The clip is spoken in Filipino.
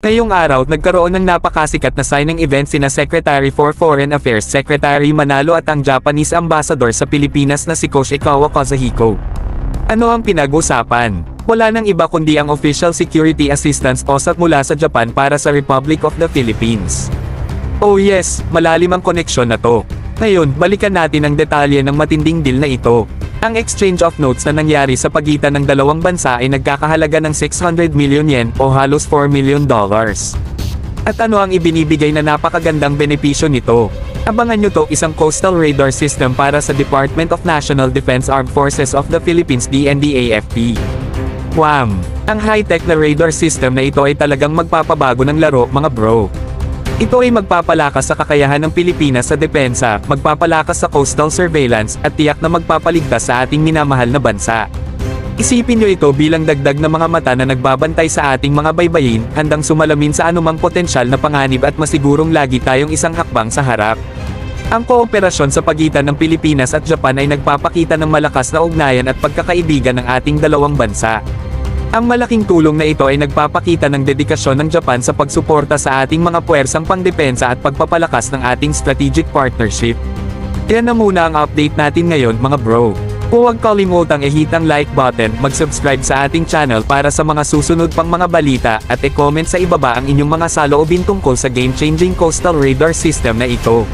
Ngayong araw nagkaroon ng napakasikat na signing event sina Secretary for Foreign Affairs Secretary Manalo at ang Japanese Ambassador sa Pilipinas na si Coach Ikawa Kazuhiko. Ano ang pinag-usapan? Wala nang iba kundi ang Official Security Assistance OSAT mula sa Japan para sa Republic of the Philippines. Oh yes, malalim ang koneksyon na to. Ngayon, balikan natin ang detalye ng matinding deal na ito. Ang exchange of notes na nangyari sa pagitan ng dalawang bansa ay nagkakahalaga ng 600 million yen o halos $4 million. At ano ang ibinibigay na napakagandang benepisyo nito? Abangan nyo to, isang coastal radar system para sa Department of National Defense Armed Forces of the Philippines DND-AFP. Wham! Ang high-tech na radar system na ito ay talagang magpapabago ng laro mga bro. Ito ay magpapalakas sa kakayahan ng Pilipinas sa depensa, magpapalakas sa coastal surveillance, at tiyak na magpapaligtas sa ating minamahal na bansa. Isipin nyo ito bilang dagdag na mga mata na nagbabantay sa ating mga baybayin, handang sumalamin sa anumang potensyal na panganib at masigurong lagi tayong isang hakbang sa harap. Ang kooperasyon sa pagitan ng Pilipinas at Japan ay nagpapakita ng malakas na ugnayan at pagkakaibigan ng ating dalawang bansa. Ang malaking tulong na ito ay nagpapakita ng dedikasyon ng Japan sa pagsuporta sa ating mga puwersang pangdepensa at pagpapalakas ng ating strategic partnership. Yan na muna ang update natin ngayon mga bro. Huwag kalimutang i-hit ang like button, mag-subscribe sa ating channel para sa mga susunod pang mga balita, at i-comment sa ibaba ang inyong mga saloobin tungkol sa game-changing coastal radar system na ito.